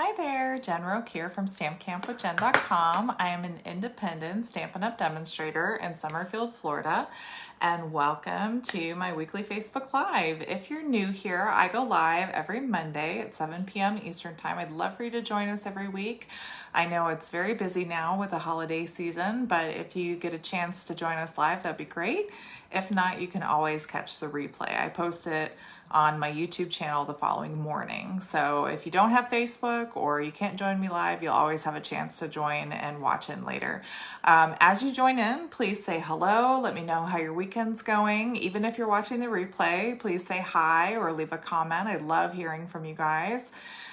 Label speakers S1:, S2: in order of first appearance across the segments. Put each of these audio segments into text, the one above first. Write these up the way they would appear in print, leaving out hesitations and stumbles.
S1: Hi there, Jen Roque here from stampcampwithjen.com. I am an independent Stampin' Up! Demonstrator in Summerfield, Florida, and welcome to my weekly Facebook Live. If you're new here, I go live every Monday at 7 p.m. Eastern Time. I'd love for you to join us every week. I know it's very busy now with the holiday season, but if you get a chance to join us live, that'd be great. If not, you can always catch the replay. I post it on my YouTube channel the following morning. So if you don't have Facebook or you can't join me live, you'll always have a chance to join and watch in later. As you join in, please say hello. Let me know how your weekend's going. Even if you're watching the replay, please say hi or leave a comment. I love hearing from you guys.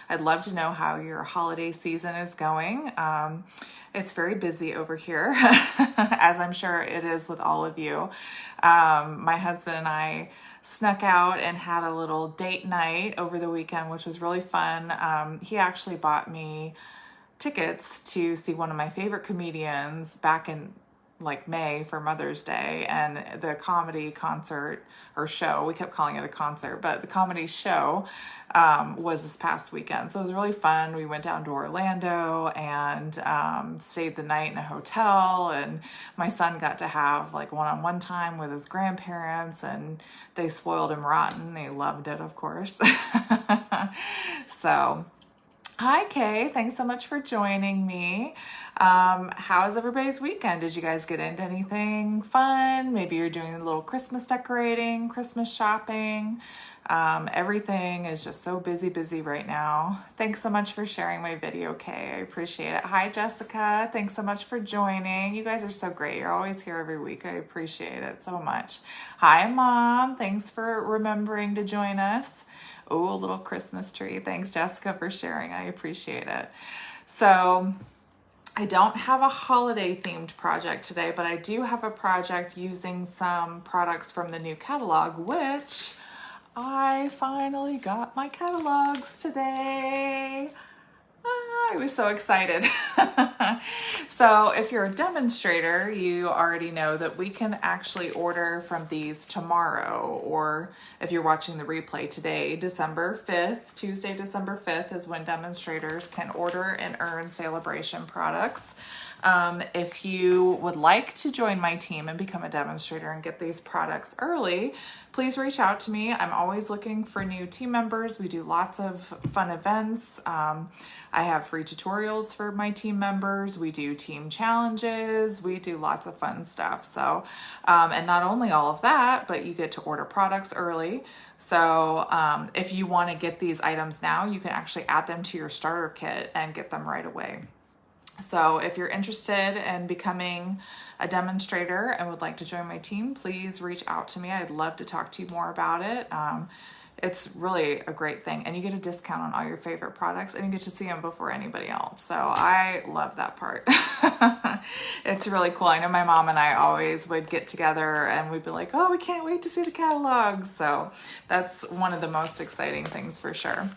S1: I'd love to know how your holiday season is going. It's very busy over here, as I'm sure it is with all of you. My husband and I snuck out and had a little date night over the weekend, which was really fun. He actually bought me tickets to see one of my favorite comedians back in like May for Mother's Day, and the comedy concert or show, we kept calling it a concert, but the comedy show was this past weekend. So it was really fun. We went down to Orlando and stayed the night in a hotel, and my son got to have like one-on-one time with his grandparents, and they spoiled him rotten. He loved it, of course. So hi, Kay. Thanks so much for joining me. How's everybody's weekend? Did you guys get into anything fun? Maybe you're doing a little Christmas decorating, Christmas shopping. Everything is just so busy right now. Thanks so much for sharing my video, Kay. I appreciate it. Hi, Jessica. Thanks so much for joining. You guys are so great. You're always here every week. I appreciate it so much. Hi, Mom. Thanks for remembering to join us. Oh, a little Christmas tree. Thanks, Jessica, for sharing. I appreciate it. So I don't have a holiday themed project today, but I do have a project using some products from the new catalog, which I finally got my catalogs today. I was so excited. So if you're a demonstrator, you already know that we can actually order from these tomorrow, or if you're watching the replay today, December 5th, Tuesday, December 5th is when demonstrators can order and earn Celebration products. If you would like to join my team and become a demonstrator and get these products early, please reach out to me. I'm always looking for new team members. We do lots of fun events. I have free tutorials for my team members. We do team challenges. We do lots of fun stuff. So, and not only all of that, but you get to order products early. So if you want to get these items now, you can actually add them to your starter kit and get them right away. So if you're interested in becoming a demonstrator and would like to join my team, please reach out to me. I'd love to talk to you more about it. It's really a great thing, and you get a discount on all your favorite products, and you get to see them before anybody else. So I love that part. It's really cool. I know my mom and I always would get together and we'd be like, oh, we can't wait to see the catalogs. So that's one of the most exciting things for sure.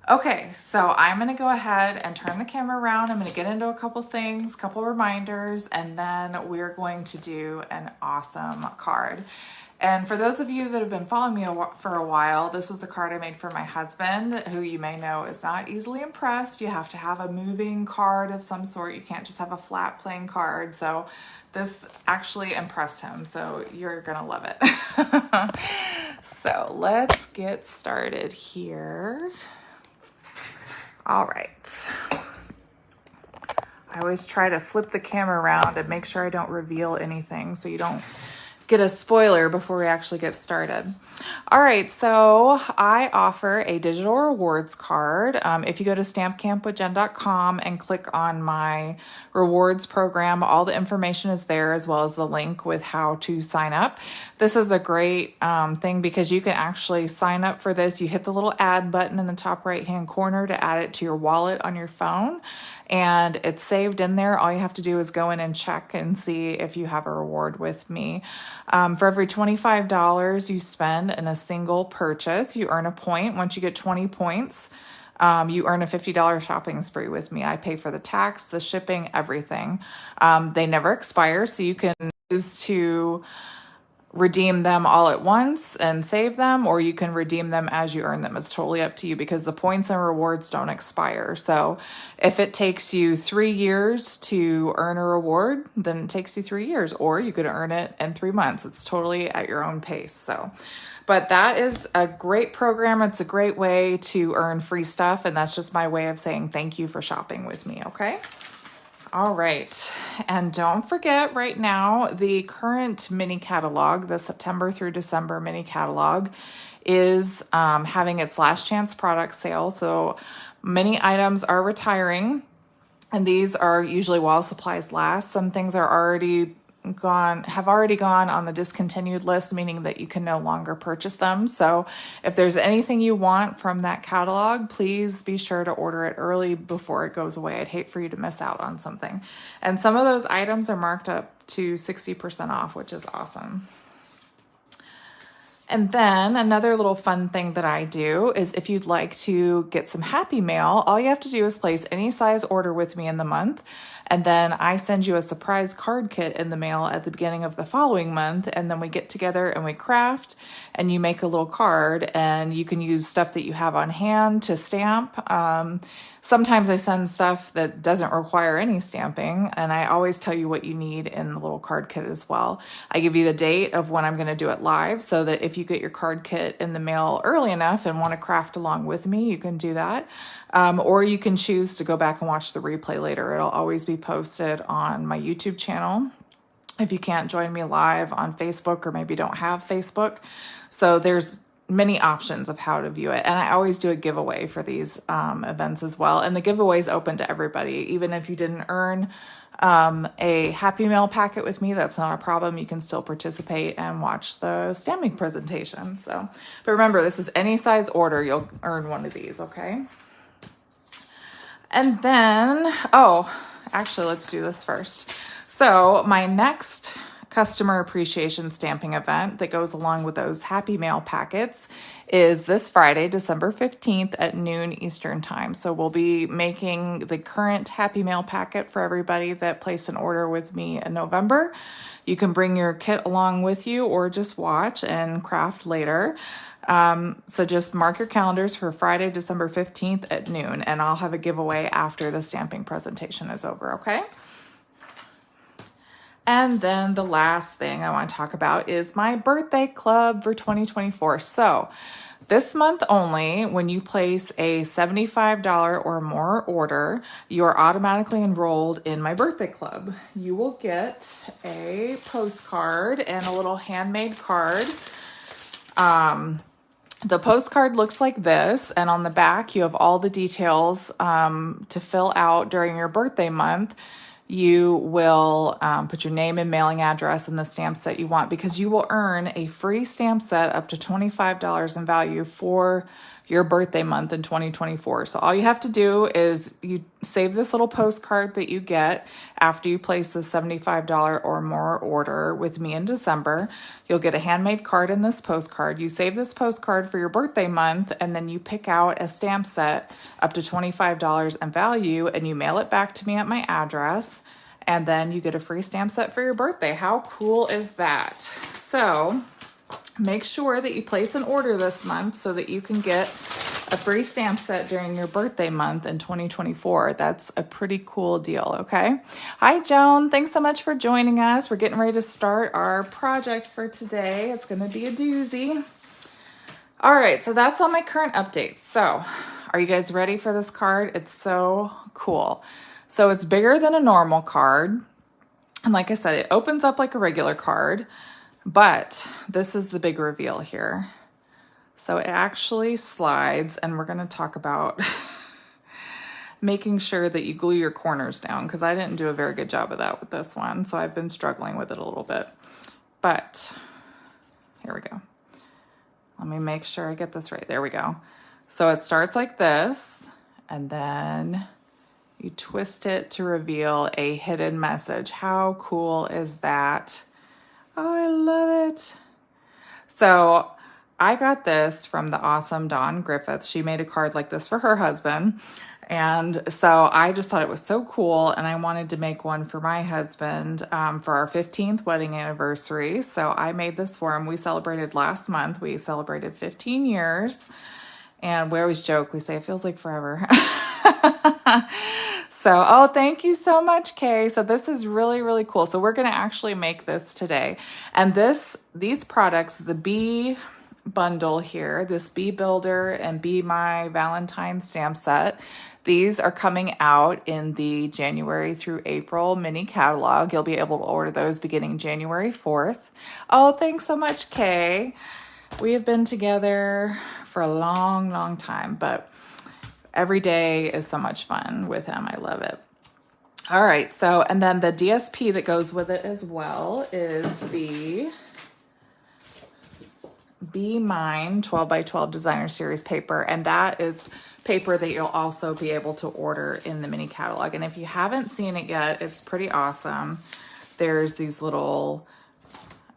S1: Okay, so I'm going to go ahead and turn the camera around. I'm going to get into a couple things, couple reminders, and then we're going to do an awesome card. And for those of you that have been following me for a while, this was a card I made for my husband, who you may know is not easily impressed. You have to have a moving card of some sort. You can't just have a flat plain card. So this actually impressed him. So you're going to love it. So let's get started here. All right. I always try to flip the camera around and make sure I don't reveal anything so you don't get a spoiler before we actually get started. All right, so I offer a digital rewards card. If you go to stampcampwithjen.com and click on my rewards program, all the information is there, as well as the link with how to sign up. This is a great thing because you can actually sign up for this. You hit the little add button in the top right-hand corner to add it to your wallet on your phone, and it's saved in there. All you have to do is go in and check and see if you have a reward with me. For every $25 you spend in a single purchase, you earn a point. Once you get 20 points, you earn a $50 shopping spree with me. I pay for the tax, the shipping, everything. They never expire, so you can choose to redeem them all at once and save them, or you can redeem them as you earn them. It's totally up to you because the points and rewards don't expire. So if it takes you 3 years to earn a reward, then it takes you 3 years, or you could earn it in 3 months. It's totally at your own pace. So, but that is a great program. It's a great way to earn free stuff. And that's just my way of saying thank you for shopping with me. Okay. All right. And don't forget right now, the current mini catalog, the September through December mini catalog, is having its last chance product sale. So many items are retiring, and these are usually while supplies last. Some things are have already gone on the discontinued list, meaning that you can no longer purchase them. So if there's anything you want from that catalog, please be sure to order it early before it goes away. I'd hate for you to miss out on something. And some of those items are marked up to 60% off, which is awesome. And then another little fun thing that I do is if you'd like to get some happy mail, all you have to do is place any size order with me in the month. And then I send you a surprise card kit in the mail at the beginning of the following month. And then we get together and we craft, and you make a little card, and you can use stuff that you have on hand to stamp. Sometimes I send stuff that doesn't require any stamping, and I always tell you what you need in the little card kit as well. I give you the date of when I'm going to do it live, so that if you get your card kit in the mail early enough and want to craft along with me, you can do that. Or you can choose to go back and watch the replay later. It'll always be posted on my YouTube channel if you can't join me live on Facebook, or maybe don't have Facebook. So there's many options of how to view it. And I always do a giveaway for these events as well. And the giveaway is open to everybody. Even if you didn't earn a Happy Mail packet with me, that's not a problem. You can still participate and watch the stamping presentation. So, but remember, this is any size order, you'll earn one of these, okay? And then, actually, let's do this first. So my next customer appreciation stamping event that goes along with those Happy Mail packets is this Friday, December 15th at noon Eastern time. So we'll be making the current Happy Mail packet for everybody that placed an order with me in November. You can bring your kit along with you or just watch and craft later. So just mark your calendars for Friday, December 15th at noon, and I'll have a giveaway after the stamping presentation is over, okay? And then the last thing I want to talk about is my birthday club for 2024. So this month only, when you place a $75 or more order, you are automatically enrolled in my birthday club. You will get a postcard and a little handmade card. The postcard looks like this, and on the back you have all the details to fill out during your birthday month. You will put your name and mailing address and the stamp set you want, because you will earn a free stamp set up to $25 in value for your birthday month in 2024. So all you have to do is you save this little postcard that you get after you place the $75 or more order with me in December. You'll get a handmade card in this postcard. You save this postcard for your birthday month, and then you pick out a stamp set up to $25 in value, and you mail it back to me at my address, and then you get a free stamp set for your birthday. How cool is that? So make sure that you place an order this month so that you can get a free stamp set during your birthday month in 2024. That's a pretty cool deal, okay? Hi, Joan. Thanks so much for joining us. We're getting ready to start our project for today. It's going to be a doozy. All right, so that's all my current updates. So are you guys ready for this card? It's so cool. So it's bigger than a normal card. And like I said, it opens up like a regular card. But this is the big reveal here. So it actually slides, and we're going to talk about making sure that you glue your corners down, because I didn't do a very good job of that with this one. So I've been struggling with it a little bit. But here we go. Let me make sure I get this right. There we go. So it starts like this, and then you twist it to reveal a hidden message. How cool is that? Oh, I love it. So I got this from the awesome Dawn Griffith. She made a card like this for her husband. And so I just thought it was so cool, and I wanted to make one for my husband for our 15th wedding anniversary. So I made this for him. We celebrated last month. We celebrated 15 years, and we always joke. We say it feels like forever. So, oh, thank you so much, Kay. So this is really, really cool. So we're going to actually make this today. And these products, the Bee bundle here, this Bee Builder and Be My Valentine stamp set, these are coming out in the January through April mini catalog. You'll be able to order those beginning January 4th. Oh, thanks so much, Kay. We have been together for a long, long time, but every day is so much fun with him. I love it. All right, so, and then the DSP that goes with it as well is the Be Mine 12 by 12 designer series paper, and that is paper that you'll also be able to order in the mini catalog. And if you haven't seen it yet, it's pretty awesome. There's these little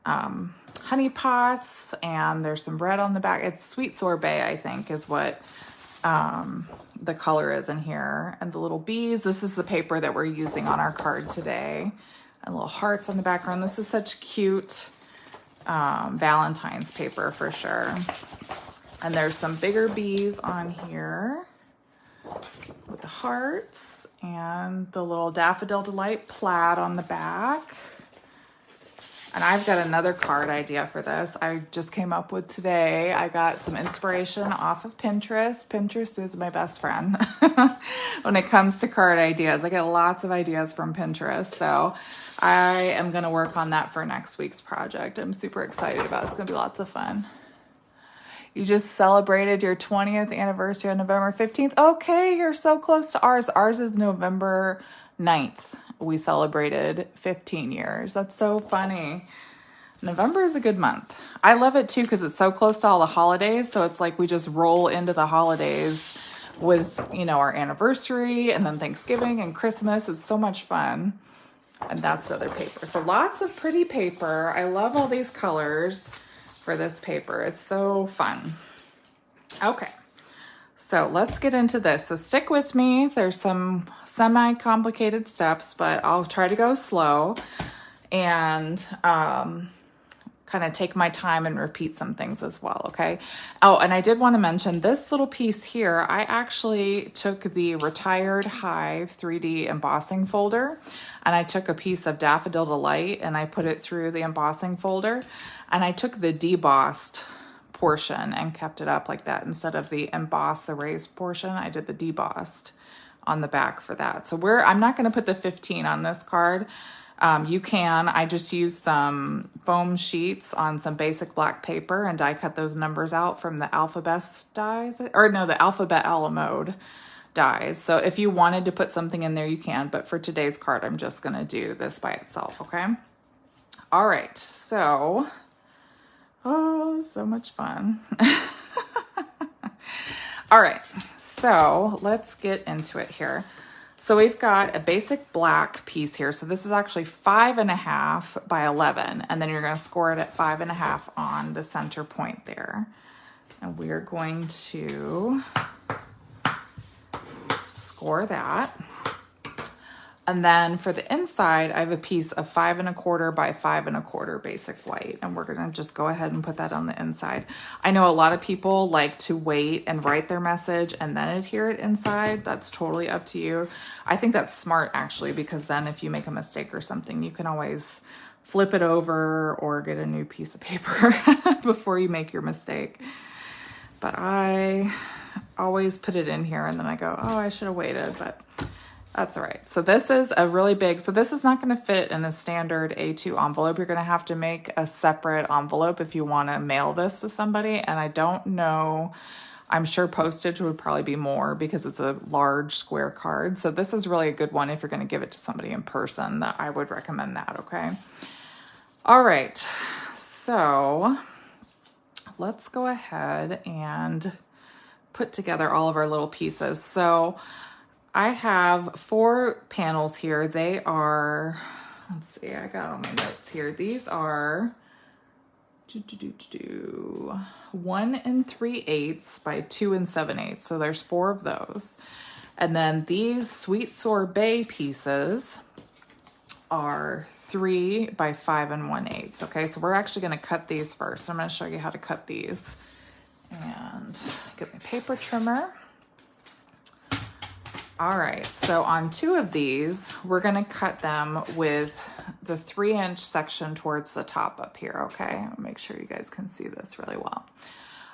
S1: honey pots, and there's some bread on the back. It's sweet sorbet, I think, is what the color is in here. And the little bees, this is the paper that we're using on our card today. And little hearts on the background. This is such cute Valentine's paper for sure. And there's some bigger bees on here with the hearts and the little Daffodil Delight plaid on the back. And I've got another card idea for this I just came up with today. I got some inspiration off of Pinterest. Pinterest is my best friend when it comes to card ideas. I get lots of ideas from Pinterest. So I am going to work on that for next week's project. I'm super excited about it. It's going to be lots of fun. You just celebrated your 20th anniversary on November 15th. Okay, you're so close to ours. Ours is November 9th. We celebrated 15 years. That's so funny. November is a good month. I love it too because it's so close to all the holidays. So it's like we just roll into the holidays with, you know, our anniversary and then Thanksgiving and Christmas. It's so much fun. And that's the other paper. So lots of pretty paper. I love all these colors for this paper. It's so fun. Okay. So let's get into this. So stick with me. There's some semi-complicated steps, but I'll try to go slow and kind of take my time and repeat some things as well, okay? Oh, and I did want to mention this little piece here. I actually took the Retired Hive 3D embossing folder, and I took a piece of Daffodil Delight and I put it through the embossing folder, and I took the debossed portion and kept it up like that. Instead of the embossed, the raised portion, I did the debossed on the back for that. So I'm not going to put the 15 on this card. You can. I just used some foam sheets on some basic black paper and die cut those numbers out from the Alphabet dies, or no, the Alphabet Alamode dies. So if you wanted to put something in there, you can. But for today's card, I'm just going to do this by itself, okay? All right. So, oh, so much fun. All right. So let's get into it here. So we've got a basic black piece here. So this is actually 5.5 by 11. And then you're going to score it at 5.5 on the center point there. And we're going to score that. And then for the inside, I have a piece of 5.25 by 5.25 basic white. And we're going to just go ahead and put that on the inside. I know a lot of people like to wait and write their message and then adhere it inside. That's totally up to you. I think that's smart actually, because then if you make a mistake or something, you can always flip it over or get a new piece of paper before you make your mistake. But I always put it in here and then I go, oh, I should have waited, but that's all right. So this is a really big, so this is not going to fit in the standard A2 envelope. You're going to have to make a separate envelope if you want to mail this to somebody. And I don't know, I'm sure postage would probably be more because it's a large square card. So this is really a good one if you're going to give it to somebody in person. That I would recommend that, okay? All right. So let's go ahead and put together all of our little pieces. So I have 4 panels here. They are, let's see, I got all my notes here. These are 1 3/8 by 2 7/8. So there's 4 of those. And then these sweet sorbet pieces are 3 by 5 1/8. Okay, so we're actually going to cut these first. I'm going to show you how to cut these. And get my paper trimmer. All right, so on 2 of these, we're going to cut them with the 3-inch section towards the top up here. Okay, I'll make sure you guys can see this really well.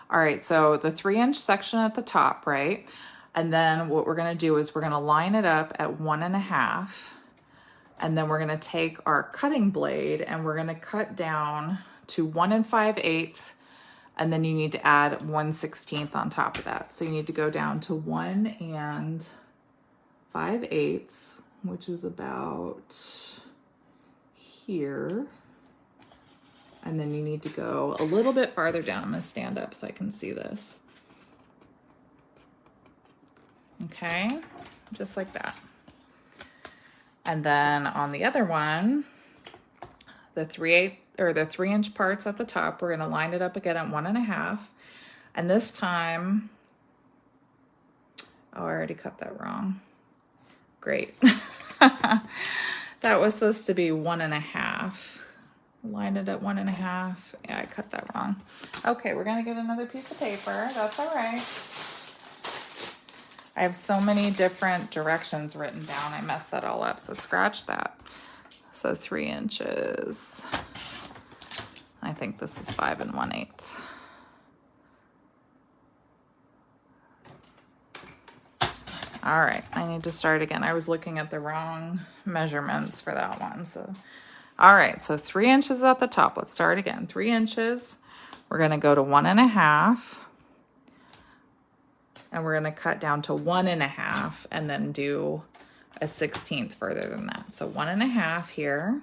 S1: All right, so the 3-inch section at the top, right? And then what we're going to do is we're going to line it up at 1.5. And then we're going to take our cutting blade and we're going to cut down to 1 5/8. And then you need to add 1/16 on top of that. So you need to go down to 1 5/8, which is about here. And then you need to go a little bit farther down. I'm going to stand up so I can see this. Okay, just like that. And then on the other one, the 3-inch parts at the top, we're going to line it up again at 1.5. And this time, oh, I already cut that wrong. Great. That was supposed to be 1.5. Line it at 1.5. Yeah, I cut that wrong. Okay, we're going to get another piece of paper. That's all right. I have so many different directions written down. I messed that all up, so scratch that. So 3 inches. I think this is 5 1/8. All right, I need to start again. I was looking at the wrong measurements for that one. So, all right, so 3 inches at the top. Let's start again. 3 inches. We're gonna go to 1.5. And we're gonna cut down to 1.5 and then do a 1/16 further than that. So 1.5 here,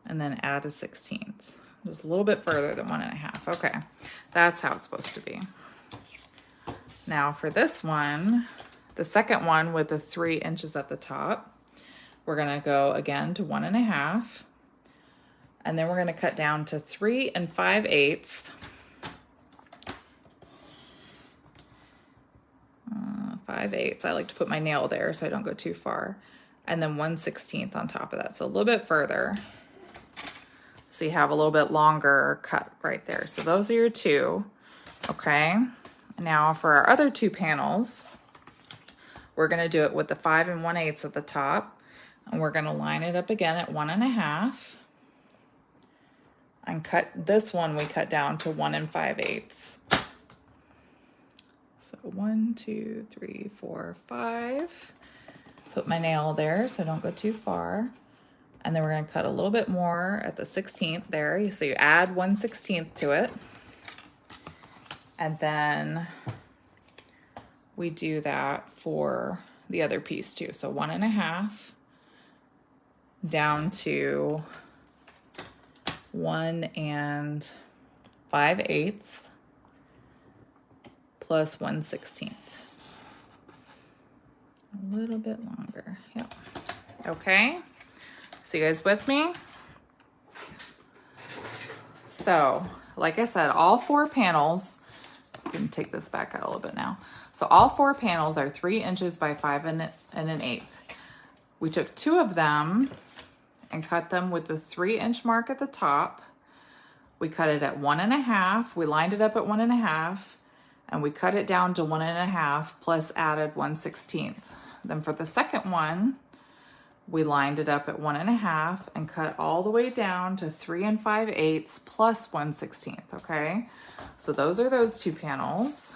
S1: and then add a 1/16. Just a little bit further than 1.5. Okay, that's how it's supposed to be. Now for this one, the second one with the 3 inches at the top, we're gonna go again to 1.5, and then we're gonna cut down to 3 5/8. 5/8. I like to put my nail there so I don't go too far. And then 1/16 on top of that. So a little bit further. So you have a little bit longer cut right there. So those are your 2. Okay. Now for our other 2 panels, we're going to do it with the 5 1/8 at the top. And we're going to line it up again at 1.5. And cut this one, we cut down to 1 5/8. So 1, 2, 3, 4, 5. Put my nail there so I don't go too far. And then we're going to cut a little bit more at the 16th there. So you add 1/16 to it. And then we do that for the other piece too. So 1.5 down to 1 5/8. Plus 1/16. A little bit longer. Yep. Okay. So you guys with me? So, like I said, all 4 panels, I can take this back out a little bit now. So all 4 panels are 3 inches by 5 1/8. We took 2 of them and cut them with the 3-inch mark at the top. We cut it at 1.5. We lined it up at 1.5. And we cut it down to 1.5 plus added 1/16. Then for the second one, we lined it up at 1.5 and cut all the way down to 3 5/8 plus 1/16. Okay, so those are those 2 panels.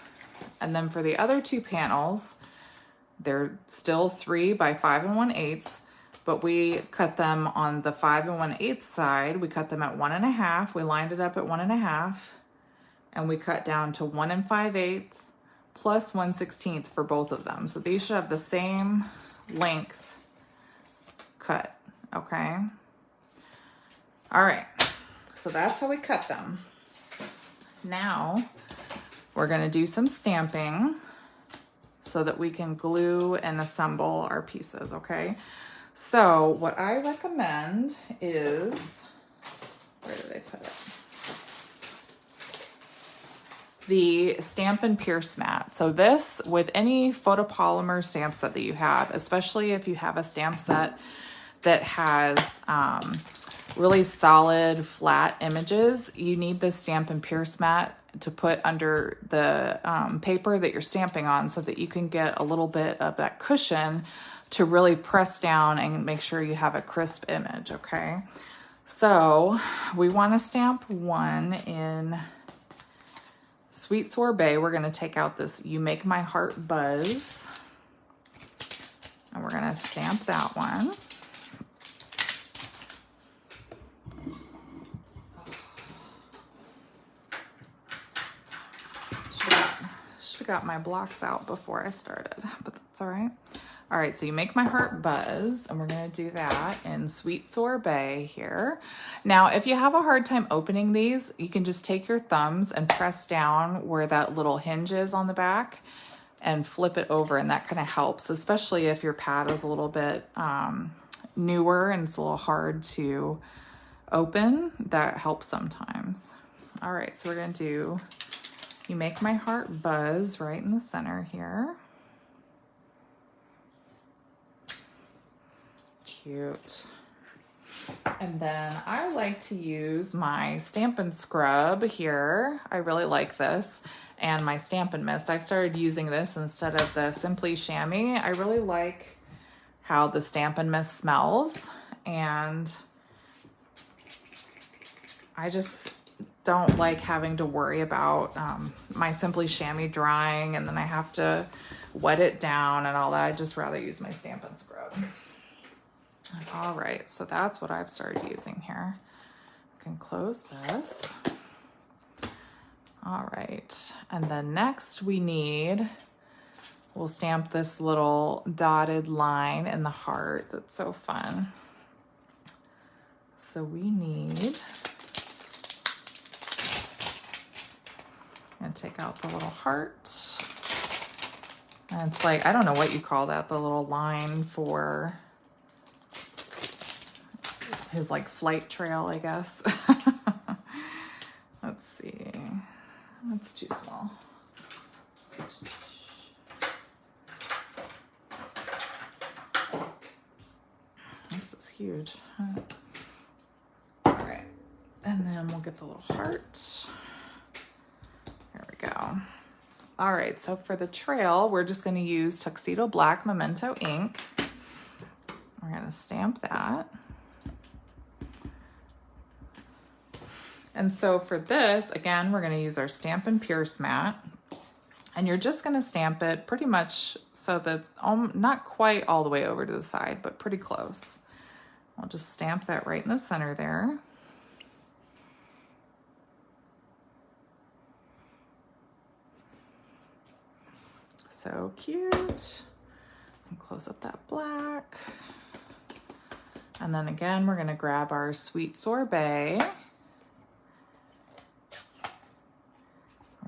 S1: And then for the other 2 panels, they're still 3 by 5 1/8, but we cut them on the 5 1/8 side. We cut them at 1.5. We lined it up at 1.5. And we cut down to 1 5/8 plus 1/16 for both of them. So these should have the same length cut, okay? All right, so that's how we cut them. Now, we're gonna do some stamping so that we can glue and assemble our pieces, okay? So what I recommend is, where did I put it? the Stampin' Pierce mat. So this, with any photopolymer stamp set that you have, especially if you have a stamp set that has really solid flat images, you need this Stampin' Pierce mat to put under the paper that you're stamping on so that you can get a little bit of that cushion to really press down and make sure you have a crisp image, okay? So we want to stamp one in Sweet Sorbet. We're going to take out this You Make My Heart Buzz, and we're going to stamp that one. Should have got my blocks out before I started, but that's all right. All right, so You Make My Heart Buzz, and we're gonna do that in Sweet Sorbet here. Now, if you have a hard time opening these, you can just take your thumbs and press down where that little hinge is on the back and flip it over, and that kind of helps, especially if your pad is a little bit newer and it's a little hard to open. That helps sometimes. All right, so we're gonna do You Make My Heart Buzz right in the center here. Cute. And then I like to use my Stampin' Scrub here. I really like this. And my Stampin' Mist. I've started using this instead of the Simply Chamois. I really like how the Stampin' Mist smells. And I just don't like having to worry about my Simply Chamois drying and then I have to wet it down and all that. I'd just rather use my Stampin' Scrub. All right, so that's what I've started using here. I can close this. All right, and then next we'll stamp this little dotted line in the heart. That's so fun. So we need, and take out the little heart. And it's like, I don't know what you call that, the little line for his like flight trail, I guess. Let's see. That's too small. This is huge. All right. And then we'll get the little heart. There we go. All right, so for the trail, we're just going to use Tuxedo Black Memento ink. We're going to stamp that. And so for this, again, we're going to use our Stampin' Pierce mat. And you're just going to stamp it pretty much so that it's not quite all the way over to the side, but pretty close. I'll just stamp that right in the center there. So cute. And close up that black. And then again, we're going to grab our Sweet Sorbet.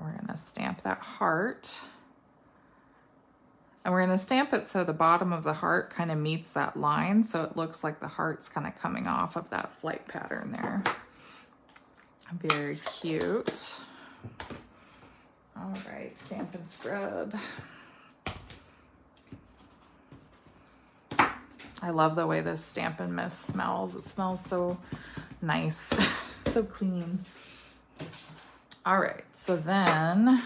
S1: We're going to stamp that heart. And we're going to stamp it so the bottom of the heart kind of meets that line, so it looks like the heart's kind of coming off of that flight pattern there. Very cute. All right, Stampin' Scrub. I love the way this Stampin' Mist smells. It smells so nice, so clean. All right, so then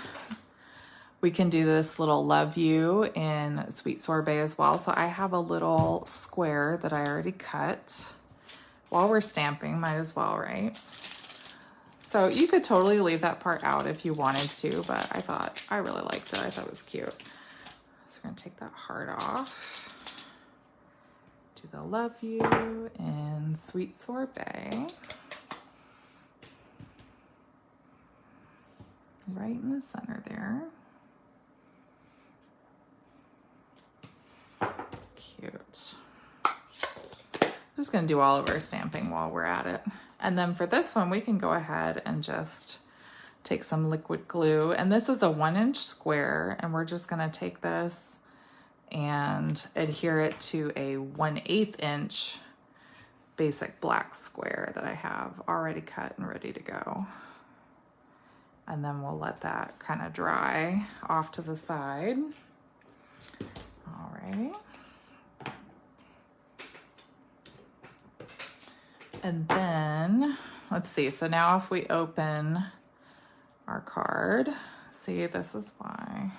S1: we can do this little Love You in Sweet Sorbet as well. So I have a little square that I already cut. While we're stamping, might as well, right? So you could totally leave that part out if you wanted to, but I really liked it. I thought it was cute. So we're gonna take that heart off. Do the Love You in Sweet Sorbet. Right in the center there. Cute. I'm just going to do all of our stamping while we're at it. And then for this one, we can go ahead and just take some liquid glue. And this is a 1-inch square, and we're just going to take this and adhere it to a 1/8 inch basic black square that I have already cut and ready to go. And then we'll let that kind of dry off to the side. All right. And then, let's see, so now if we open our card, see, this is why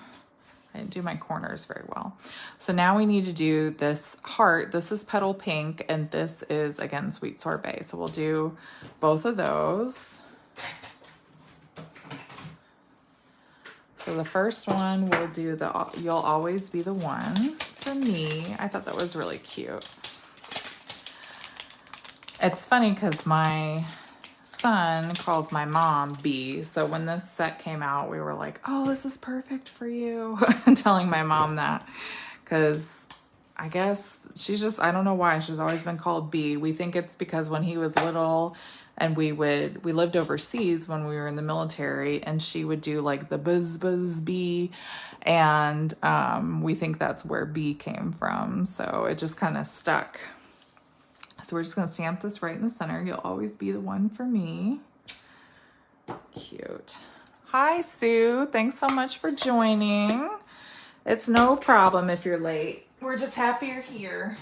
S1: I didn't do my corners very well. So now we need to do this heart. This is Petal Pink, and this is, again, Sweet Sorbet. So we'll do both of those. So the first one we'll do the You'll Always Be the One for me. I thought that was really cute. It's funny because my son calls my mom B. So when this set came out, we were like, oh, this is perfect for you. Telling my mom that because I guess she's just, I don't know why, she's always been called B. We think it's because when he was little and we lived overseas when we were in the military, and she would do like the buzz buzz bee, and we think that's where B came from. So it just kind of stuck. So we're just gonna stamp this right in the center. You'll always be the one for me. Cute. Hi, Sue. Thanks so much for joining. It's no problem if you're late. We're just happy you're here.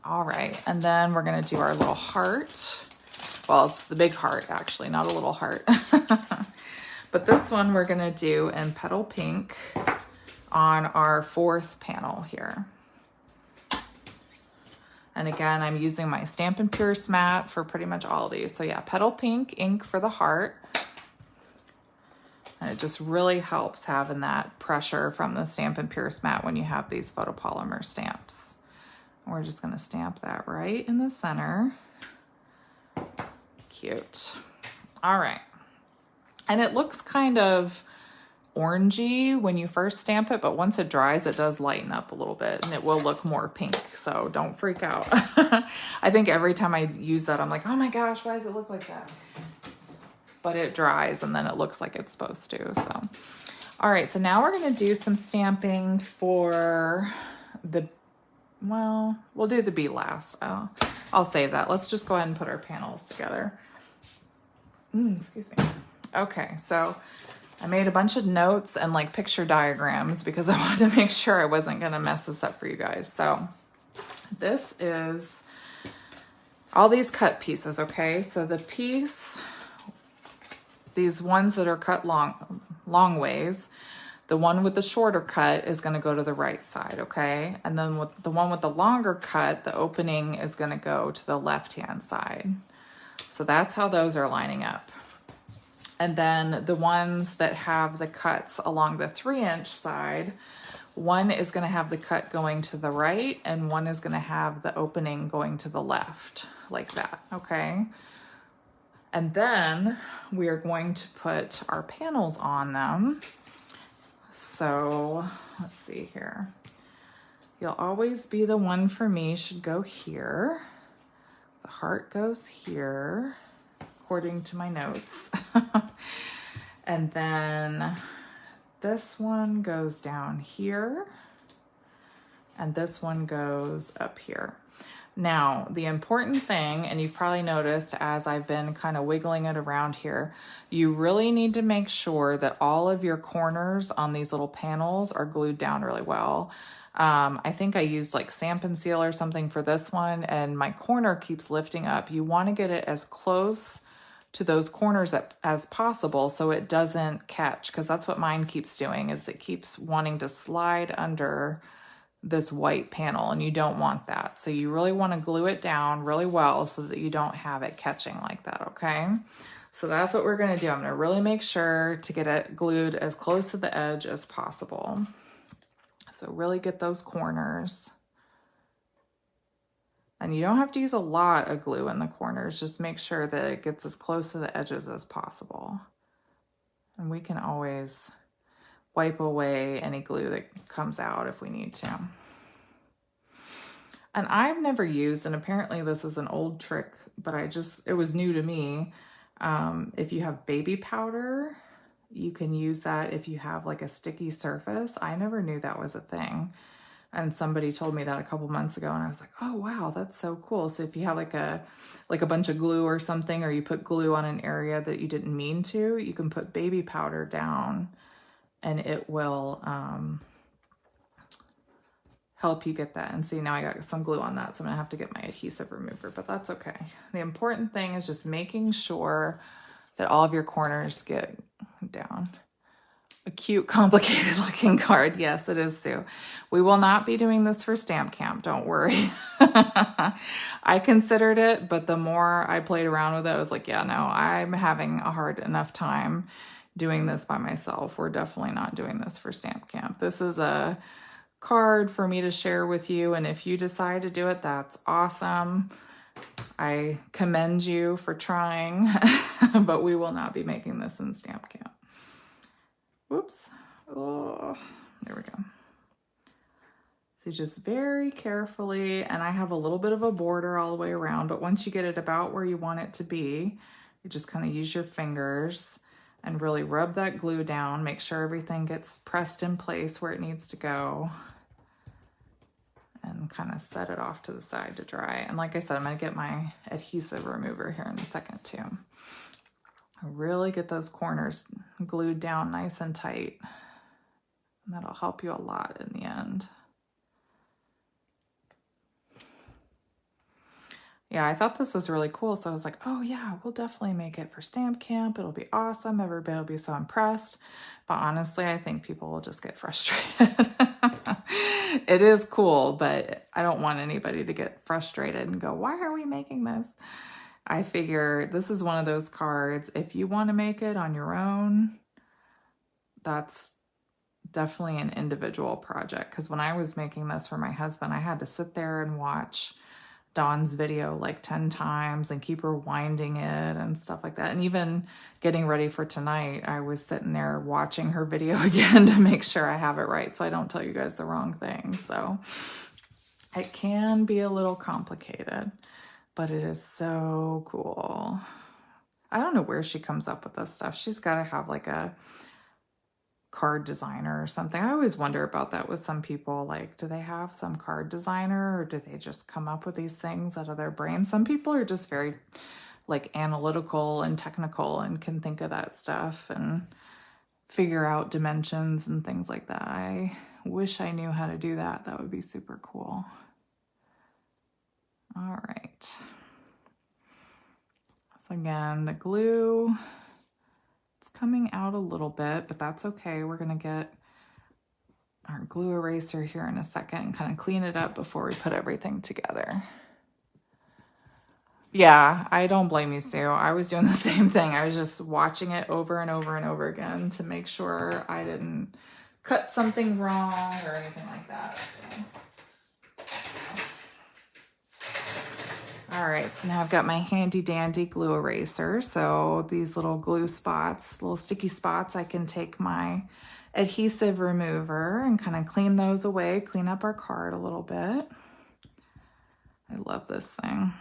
S1: All right, and then we're gonna do our little heart. Well, it's the big heart, actually, not a little heart. But this one we're gonna do in Petal Pink on our 4th panel here. And again, I'm using my Stampin' Pierce mat for pretty much all of these. So yeah, Petal Pink ink for the heart. And it just really helps having that pressure from the Stampin' Pierce mat when you have these photopolymer stamps. We're just gonna stamp that right in the center. Cute. All right. And it looks kind of orangey when you first stamp it, but once it dries, it does lighten up a little bit and it will look more pink. So don't freak out. I think every time I use that, I'm like, oh my gosh, why does it look like that? But it dries and then it looks like it's supposed to. So, all right. So now we're going to do some stamping for well, we'll do the B last. I'll save that. Let's just go ahead and put our panels together. Excuse me. Okay, so I made a bunch of notes and like picture diagrams because I wanted to make sure I wasn't going to mess this up for you guys. So this is all these cut pieces, okay? So the piece, these ones that are cut long ways, the one with the shorter cut is going to go to the right side, okay? And then with the one with the longer cut, the opening is going to go to the left-hand side. So that's how those are lining up. And then the ones that have the cuts along the 3-inch side, one is going to have the cut going to the right and one is going to have the opening going to the left, like that, okay? And then we are going to put our panels on them. So let's see here. You'll Always Be the One for me should go here. The heart goes here, according to my notes. And then this one goes down here. And this one goes up here. Now, the important thing, and you've probably noticed as I've been kind of wiggling it around here, you really need to make sure that all of your corners on these little panels are glued down really well. I think I used like Stampin' Seal or something for this one, and my corner keeps lifting up. You want to get it as close to those corners as possible so it doesn't catch, because that's what mine keeps doing, is it keeps wanting to slide under this white panel, and you don't want that. So you really want to glue it down really well so that you don't have it catching like that, okay? So that's what we're going to do. I'm going to really make sure to get it glued as close to the edge as possible. So really get those corners. And you don't have to use a lot of glue in the corners. Just make sure that it gets as close to the edges as possible. And we can always wipe away any glue that comes out if we need to. And I've never used, and apparently this is an old trick, but it was new to me. If you have baby powder, you can use that if you have like a sticky surface. I never knew that was a thing, And somebody told me that a couple months ago, and I was like, oh wow, that's so cool. So if you have like a bunch of glue or something, or you put glue on an area that you didn't mean to, you can put baby powder down and it will help you get that. And see, now I got some glue on that, so I'm gonna have to get my adhesive remover, but that's okay. The important thing is just making sure that all of your corners get down. A cute, complicated looking card. Yes, it is, Sue. We will not be doing this for stamp camp, don't worry. I considered it, but the more I played around with it, I was like, yeah, no, I'm having a hard enough time doing this by myself. We're definitely not doing this for stamp camp. This is a card for me to share with you, and if you decide to do it, that's awesome. I commend you for trying, but we will not be making this in stamp camp. Whoops. Oh, there we go. So just very carefully, and I have a little bit of a border all the way around, but once you get it about where you want it to be, you just kind of use your fingers and really rub that glue down. Make sure everything gets pressed in place where it needs to go. And kind of set it off to the side to dry. And like I said, I'm going to get my adhesive remover here in a second too. Really get those corners glued down nice and tight. And that'll help you a lot in the end. Yeah, I thought this was really cool. So I was like, oh yeah, we'll definitely make it for stamp camp. It'll be awesome. Everybody will be so impressed. But honestly, I think people will just get frustrated. It is cool, but I don't want anybody to get frustrated and go, why are we making this? I figure this is one of those cards. If you want to make it on your own, that's definitely an individual project. Because when I was making this for my husband, I had to sit there and watch Dawn's video like 10 times and keep rewinding it and stuff like that. And even getting ready for tonight, I was sitting there watching her video again to make sure I have it right so I don't tell you guys the wrong thing. So it can be a little complicated, but it is so cool. I don't know where she comes up with this stuff. She's got to have like a card designer or something. I always wonder about that with some people. Like, do they have some card designer or do they just come up with these things out of their brain? Some people are just very like analytical and technical and can think of that stuff and figure out dimensions and things like that. I wish I knew how to do that. That would be super cool. All right. So again, the glue, it's coming out a little bit, but that's okay. We're going to get our glue eraser here in a second and kind of clean it up before we put everything together. Yeah, I don't blame you, Sue. I was doing the same thing. I was just watching it over and over and over again to make sure I didn't cut something wrong or anything like that. All right, so now I've got my handy dandy glue eraser. So these little glue spots, little sticky spots, I can take my adhesive remover and kind of clean those away, clean up our card a little bit. I love this thing.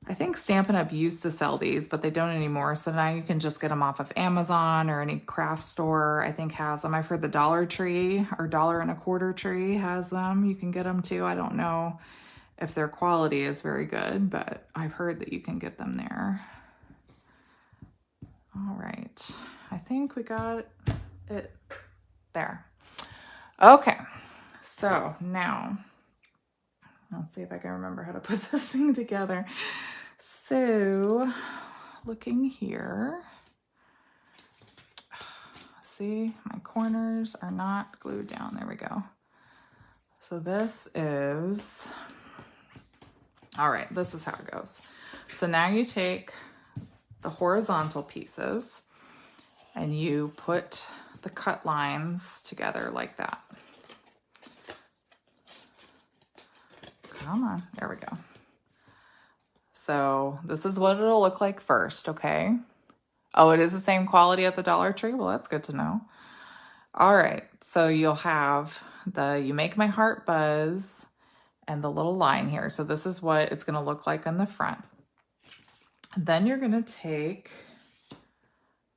S1: I think Stampin' Up! Used to sell these, but they don't anymore. So now you can just get them off of Amazon or any craft store, I think has them. I've heard the Dollar Tree or $1.25 Tree has them. You can get them too. I don't know if their quality is very good, but I've heard that you can get them there. All right. I think we got it there. Okay. So now, let's see if I can remember how to put this thing together. So looking here, see my corners are not glued down. There we go. So this is, all right, this is how it goes. So now you take the horizontal pieces and you put the cut lines together like that. Come on, there we go. So this is what it'll look like first, okay? Oh, it is the same quality at the Dollar Tree? Well, that's good to know. All right, so you'll have the You Make My Heart Buzz and the little line here. So this is what it's gonna look like on the front. Then you're gonna take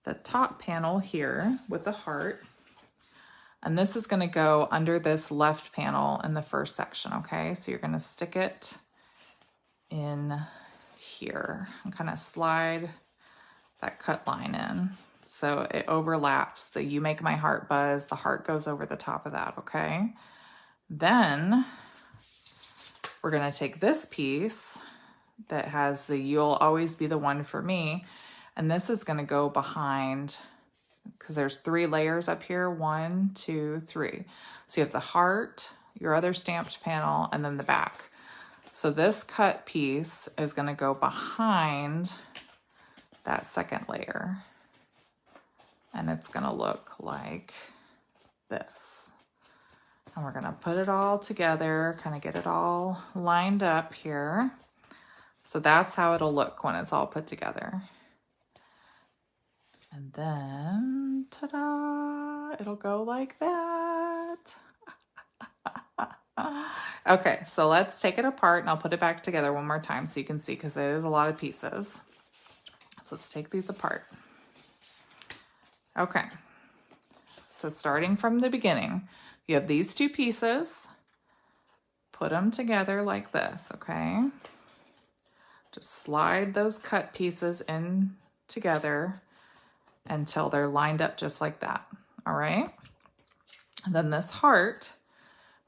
S1: the top panel here with the heart, And this is gonna go under this left panel in the first section, okay? So you're gonna stick it in here and kind of slide that cut line in. So it overlaps. The You Make My Heart Buzz, the heart goes over the top of that, okay? Then we're gonna take this piece that has the You'll Always Be the One for Me, and this is gonna go behind, because there's 3 layers up here, 1, 2, 3. So you have the heart, your other stamped panel, and then the back. So this cut piece is gonna go behind that second layer. And it's gonna look like this. And we're gonna put it all together, kind of get it all lined up here. So that's how it'll look when it's all put together. And then, ta-da, it'll go like that. Okay, so let's take it apart and I'll put it back together one more time so you can see, because it is a lot of pieces. So let's take these apart. Okay, so starting from the beginning, you have these 2 pieces, put them together like this, okay? Just slide those cut pieces in together until they're lined up just like that, all right? And then this heart,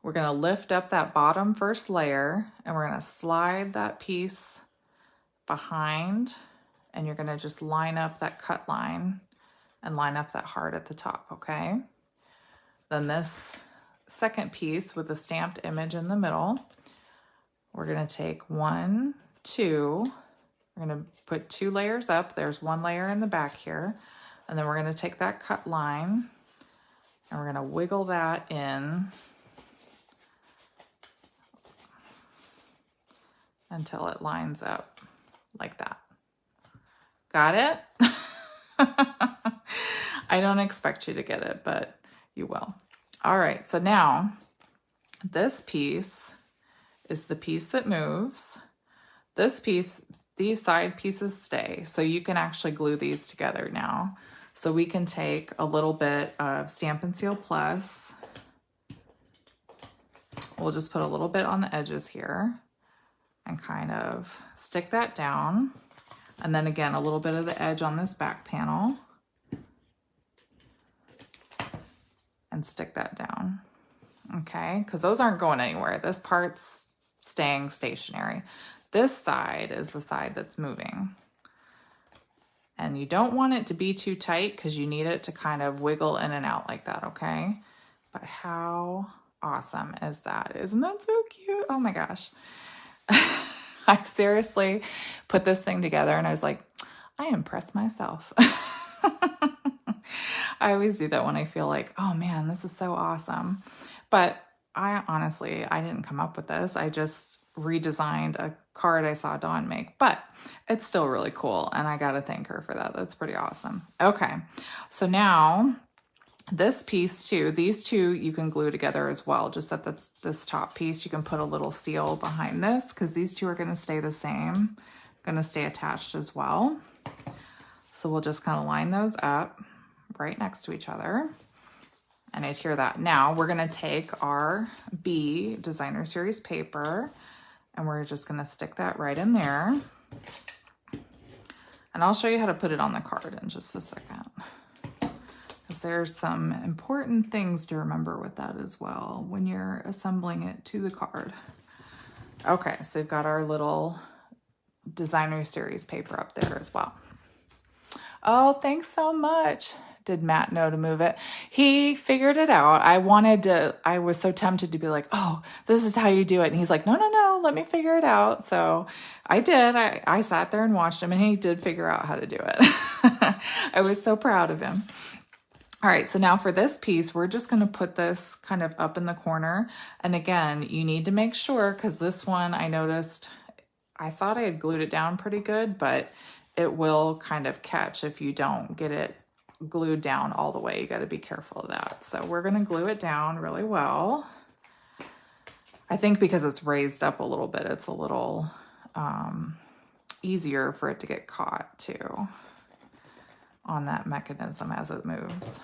S1: we're gonna lift up that bottom first layer and we're gonna slide that piece behind, and you're gonna just line up that cut line and line up that heart at the top, okay? Then this second piece with the stamped image in the middle, we're gonna take 1, 2, we're gonna put 2 layers up. There's 1 layer in the back here. And then we're gonna take that cut line and we're gonna wiggle that in until it lines up like that. Got it? I don't expect you to get it, but you will. All right, so now this piece is the piece that moves. This piece, these side pieces stay, so you can actually glue these together now. So we can take a little bit of Stampin' Seal Plus. We'll just put a little bit on the edges here and kind of stick that down. And then again, a little bit of the edge on this back panel. And stick that down, okay? Because those aren't going anywhere. This part's staying stationary. This side is the side that's moving. And you don't want it to be too tight because you need it to kind of wiggle in and out like that, okay? But how awesome is that? Isn't that so cute? Oh my gosh. I seriously put this thing together and I was like, I impressed myself. I always do that when I feel like, oh man, this is so awesome. But I didn't come up with this. I just redesigned a card I saw Dawn make, but it's still really cool. And I got to thank her for that. That's pretty awesome. Okay. So now this piece too, these 2 you can glue together as well. Just at this top piece, you can put a little seal behind this because these 2 are going to stay the same, going to stay attached as well. So we'll just kind of line those up right next to each other and adhere that. Now we're going to take our B Designer Series paper and we're just going to stick that right in there. And I'll show you how to put it on the card in just a second, because there's some important things to remember with that as well when you're assembling it to the card. Okay, so we've got our little Designer Series paper up there as well. Oh, thanks so much. Did Matt know to move it? He figured it out. I was so tempted to be like, oh, this is how you do it. And he's like, no, let me figure it out. So I did. I sat there and watched him and he did figure out how to do it. I was so proud of him. All right, so now for this piece, we're just gonna put this kind of up in the corner. And again, you need to make sure, because this one I noticed, I thought I had glued it down pretty good, but it will kind of catch if you don't get it glued down all the way. You got to be careful of that. So we're going to glue it down really well. I think because it's raised up a little bit, it's a little easier for it to get caught too on that mechanism as it moves.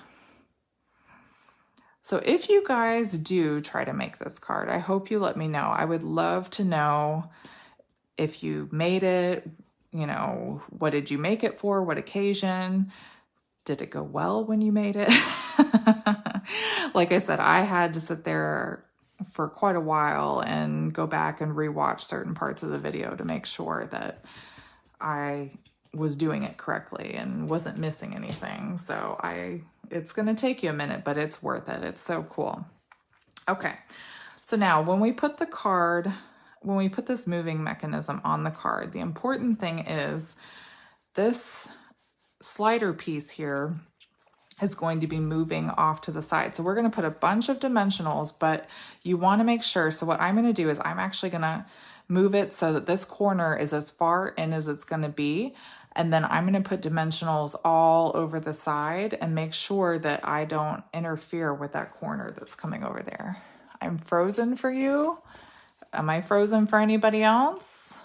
S1: So if you guys do try to make this card, I hope you let me know. I would love to know if you made it, you know, what did you make it for? What occasion? Did it go well when you made it? Like I said, I had to sit there for quite a while and go back and rewatch certain parts of the video to make sure that I was doing it correctly and wasn't missing anything. So it's going to take you a minute, but it's worth it. It's so cool. Okay. So now when we put this moving mechanism on the card, the important thing is this slider piece here is going to be moving off to the side. So we're going to put a bunch of dimensionals, but you want to make sure. So what I'm going to do is I'm actually going to move it so that this corner is as far in as it's going to be. And then I'm going to put dimensionals all over the side and make sure that I don't interfere with that corner that's coming over there. I'm frozen for you. Am I frozen for anybody else?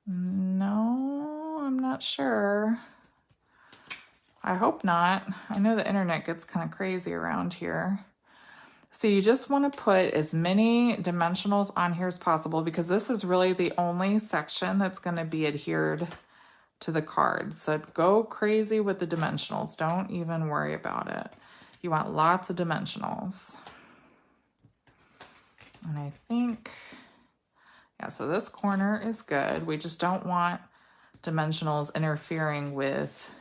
S1: No, I'm not sure. I hope not. I know the internet gets kind of crazy around here. So you just want to put as many dimensionals on here as possible because this is really the only section that's going to be adhered to the card. So go crazy with the dimensionals. Don't even worry about it. You want lots of dimensionals. And I think, yeah, so this corner is good. We just don't want dimensionals interfering with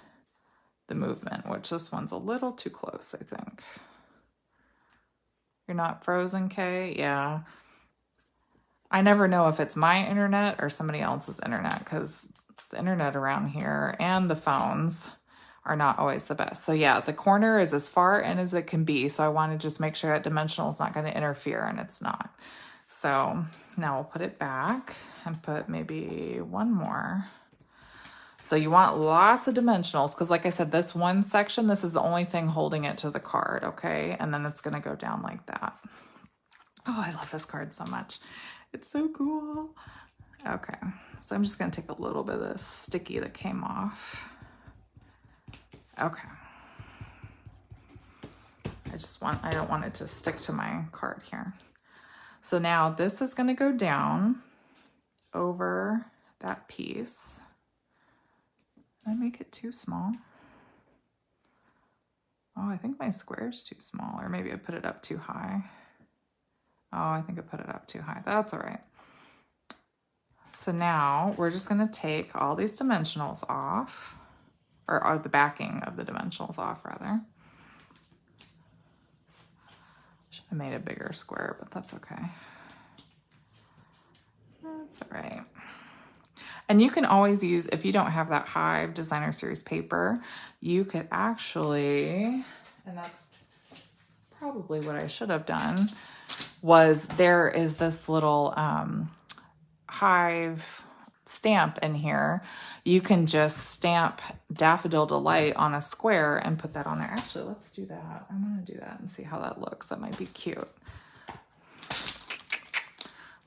S1: the movement, which this one's a little too close, I think. You're not frozen, Kay? Yeah. I never know if it's my internet or somebody else's internet because the internet around here and the phones are not always the best. So yeah, the corner is as far in as it can be. So I want to just make sure that dimensional is not going to interfere, and it's not. So now we'll put it back and put maybe one more. So you want lots of dimensionals because like I said, this one section, this is the only thing holding it to the card, okay? And then it's going to go down like that. Oh, I love this card so much. It's so cool. Okay, so I'm just going to take a little bit of this sticky that came off. Okay. I don't want it to stick to my card here. So now this is going to go down over that piece. Did I make it too small? Oh, I think my square is too small, or maybe I put it up too high. Oh, I think I put it up too high. That's all right. So now we're just going to take all these dimensionals off, or the backing of the dimensionals off, rather. Should have made a bigger square, but that's okay. That's all right. And you can always use, if you don't have that Hive Designer Series paper, you could actually, and that's probably what I should have done, was there is this little Hive stamp in here. You can just stamp Daffodil Delight on a square and put that on there. Actually, let's do that. I'm going to do that and see how that looks. That might be cute.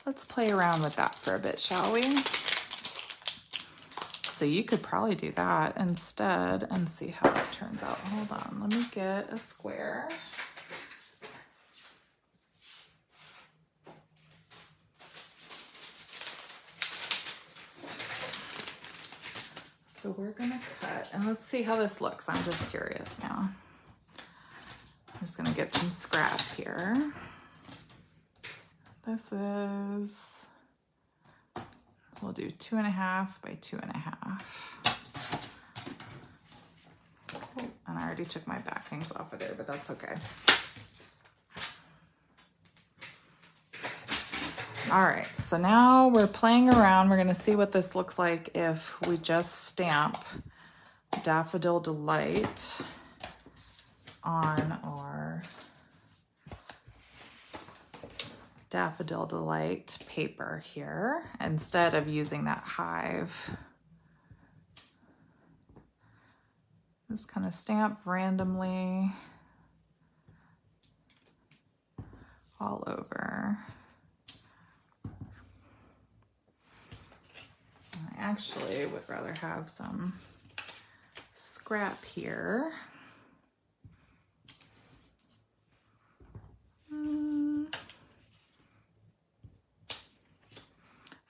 S1: Let's play around with that for a bit, shall we? So you could probably do that instead and see how that turns out. Hold on, let me get a square. So we're gonna cut, and let's see how this looks. I'm just curious now. I'm just gonna get some scrap here. This is, we'll do 2.5 by 2.5. Oh, and I already took my backings off of there, but that's okay. All right, so now we're playing around. We're gonna see what this looks like if we just stamp Daffodil Delight on our Daffodil Delight paper here instead of using that Hive. Just kind of stamp randomly all over. I actually would rather have some scrap here.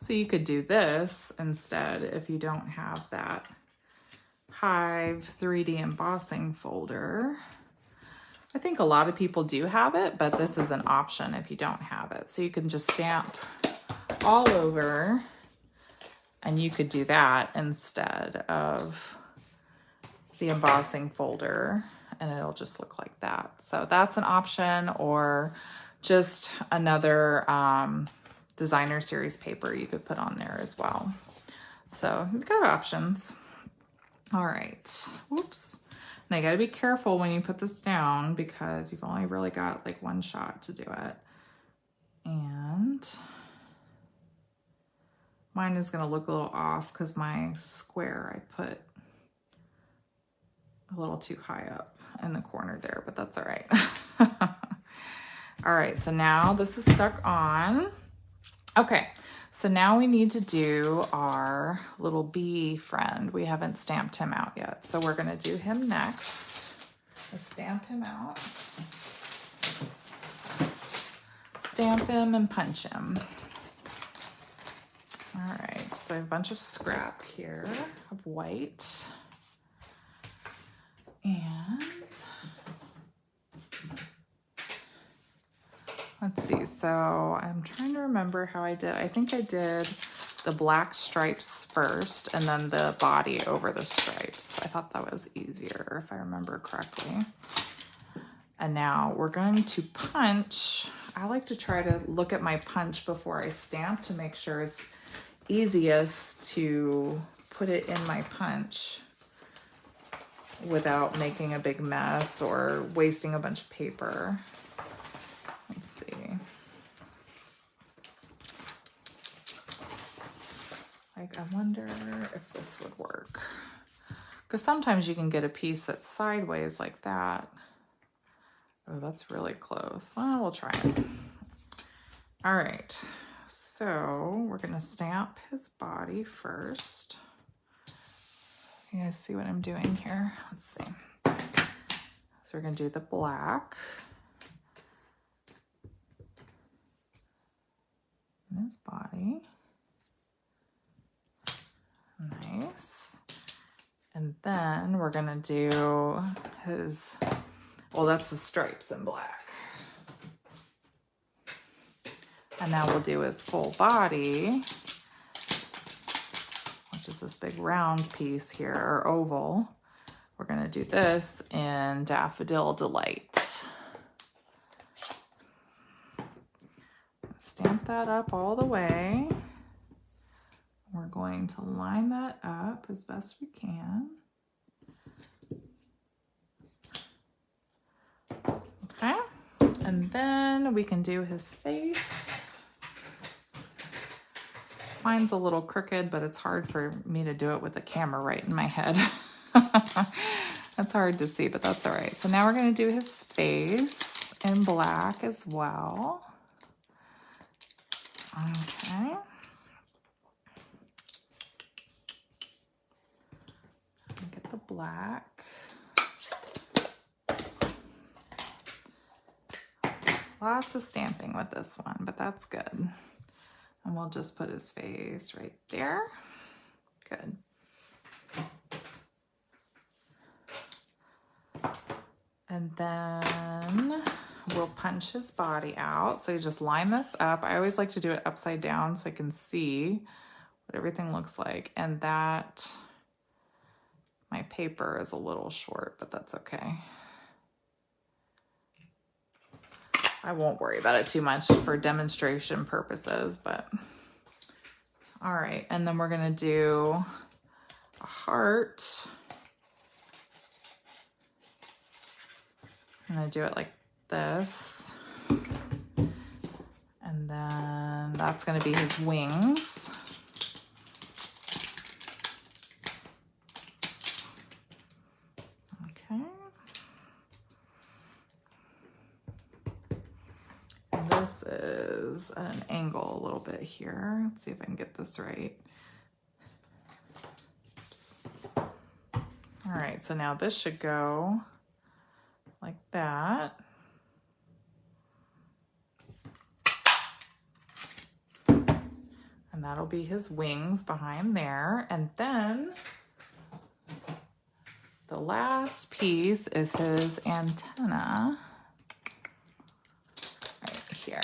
S1: So you could do this instead if you don't have that Hive 3D embossing folder. I think a lot of people do have it, but this is an option if you don't have it. So you can just stamp all over, and you could do that instead of the embossing folder, and it'll just look like that. So that's an option, or just another designer series paper you could put on there as well. So you've got options. All right, whoops. Now you gotta be careful when you put this down because you've only really got like one shot to do it. And mine is gonna look a little off because my square I put a little too high up in the corner there, but that's all right. All right, so now this is stuck on. Okay, so now we need to do our little bee friend. We haven't stamped him out yet, so we're gonna do him next. Let's stamp him out. Stamp him and punch him. All right, so I have a bunch of scrap here of white. And let's see, so I'm trying to remember how I did. I think I did the black stripes first and then the body over the stripes. I thought that was easier if I remember correctly. And now we're going to punch. I like to try to look at my punch before I stamp to make sure it's easiest to put it in my punch without making a big mess or wasting a bunch of paper. Let's see. Like, I wonder if this would work. Because sometimes you can get a piece that's sideways like that. Oh, that's really close. Oh, we'll try it. All right, so we're gonna stamp his body first. You guys see what I'm doing here? Let's see. So we're gonna do the black. And his body. Nice. And then we're gonna do his, well, that's the stripes in black. And now we'll do his full body, which is this big round piece here, or oval. We're gonna do this in Daffodil Delight. Stamp that up all the way. We're going to line that up as best we can. Okay, and then we can do his face. Mine's a little crooked, but it's hard for me to do it with the camera right in my head. That's hard to see, but that's all right. So now we're going to do his face in black as well. Okay. Get the black. Lots of stamping with this one, but that's good. And we'll just put his face right there. Good. And then we'll punch his body out. So you just line this up. I always like to do it upside down so I can see what everything looks like. And that, my paper is a little short, but that's okay. I won't worry about it too much for demonstration purposes, but all right. And then we're gonna do a heart. I'm gonna do it like this. And then that's gonna be his wings. Okay. And this is at an angle a little bit here. Let's see if I can get this right. Oops. All right, so now this should go like that. And that'll be his wings behind there. And then the last piece is his antenna right here.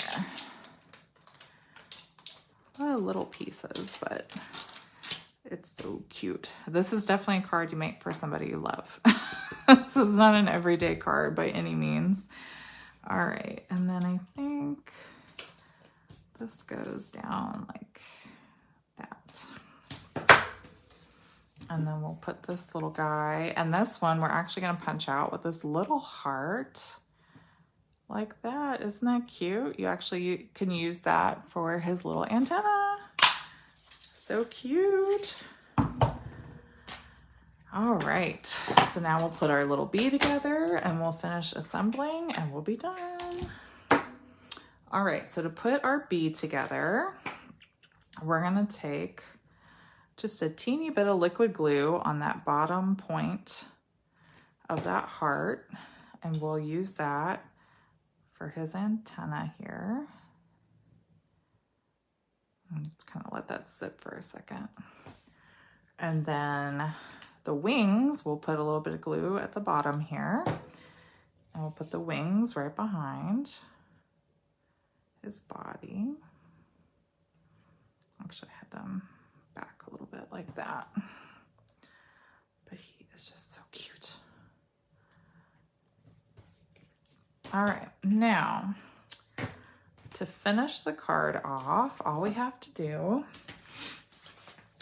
S1: Little pieces, but it's so cute. This is definitely a card you make for somebody you love. This is not an everyday card by any means. All right, and then I think this goes down like that. And then we'll put this little guy, and this one we're actually gonna punch out with this little heart like that. Isn't that cute? You can use that for his little antenna. So cute. All right, so now we'll put our little bee together and we'll finish assembling and we'll be done. All right, so to put our bee together, we're gonna take just a teeny bit of liquid glue on that bottom point of that heart, and we'll use that for his antenna here. And just kind of let that sit for a second. And then the wings, we'll put a little bit of glue at the bottom here. And we'll put the wings right behind his body. Actually, I had them back a little bit like that. But he is just so cute. All right, now to finish the card off, all we have to do,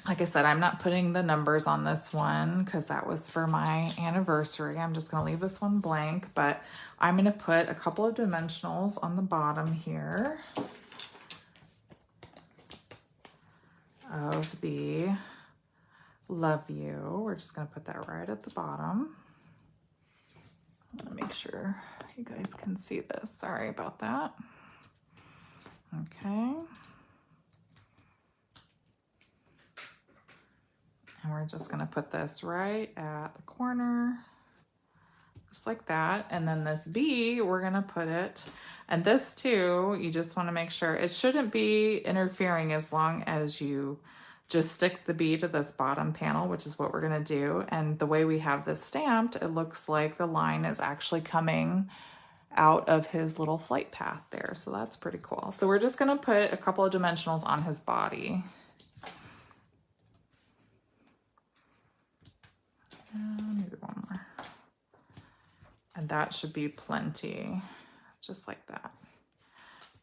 S1: like I said, I'm not putting the numbers on this one because that was for my anniversary. I'm just gonna leave this one blank, but I'm gonna put a couple of dimensionals on the bottom here of the love you. We're just gonna put that right at the bottom. I'm gonna make sure you guys can see this. Sorry about that. Okay. And we're just gonna put this right at the corner, just like that. And then this bee, we're gonna put it, and this too, you just wanna make sure it shouldn't be interfering as long as you just stick the bee to this bottom panel, which is what we're gonna do. And the way we have this stamped, it looks like the line is actually coming out of his little flight path there. So that's pretty cool. So we're just gonna put a couple of dimensionals on his body. Maybe one more. And that should be plenty, just like that.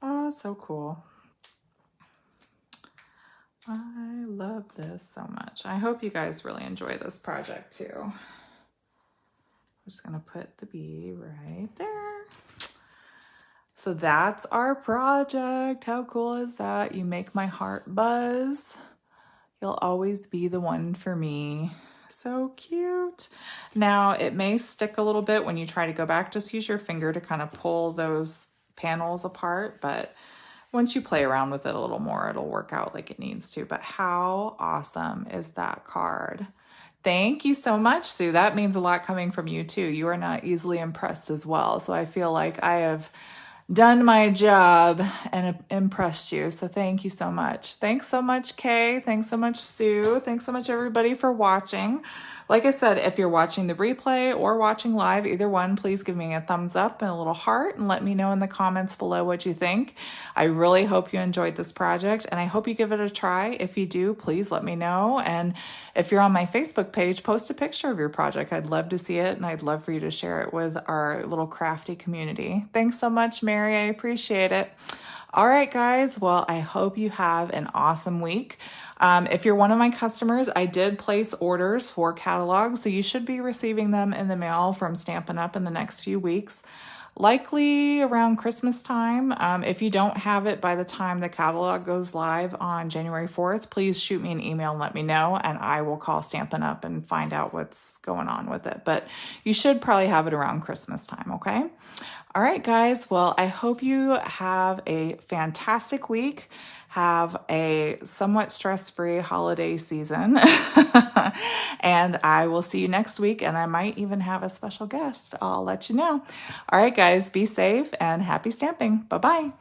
S1: Oh, so cool. I love this so much. I hope you guys really enjoy this project too. I'm just gonna put the bee right there. So that's our project. How cool is that? You make my heart buzz. You'll always be the one for me. So cute. Now it may stick a little bit when you try to go back. Just use your finger to kind of pull those panels apart, but once you play around with it a little more, it'll work out like it needs to. But how awesome is that card? Thank you so much, Sue. That means a lot coming from you too. You are not easily impressed as well. So I feel like I have done my job and impressed you. So thank you so much. Thanks so much, Kay. Thanks so much, Sue. Thanks so much, everybody, for watching. Like I said, if you're watching the replay or watching live, either one, please give me a thumbs up and a little heart and let me know in the comments below what you think. I really hope you enjoyed this project and I hope you give it a try. If you do, please let me know. And if you're on my Facebook page, post a picture of your project. I'd love to see it and I'd love for you to share it with our little crafty community. Thanks so much, Mary. I appreciate it. All right, guys. Well, I hope you have an awesome week. If you're one of my customers, I did place orders for catalogs, so you should be receiving them in the mail from Stampin' Up! In the next few weeks, likely around Christmas time. If you don't have it by the time the catalog goes live on January 4th, please shoot me an email and let me know, and I will call Stampin' Up! And find out what's going on with it. But you should probably have it around Christmas time, okay? All right, guys. Well, I hope you have a fantastic week. Have a somewhat stress-free holiday season. And I will see you next week. And I might even have a special guest. I'll let you know. All right, guys, be safe and happy stamping. Bye-bye.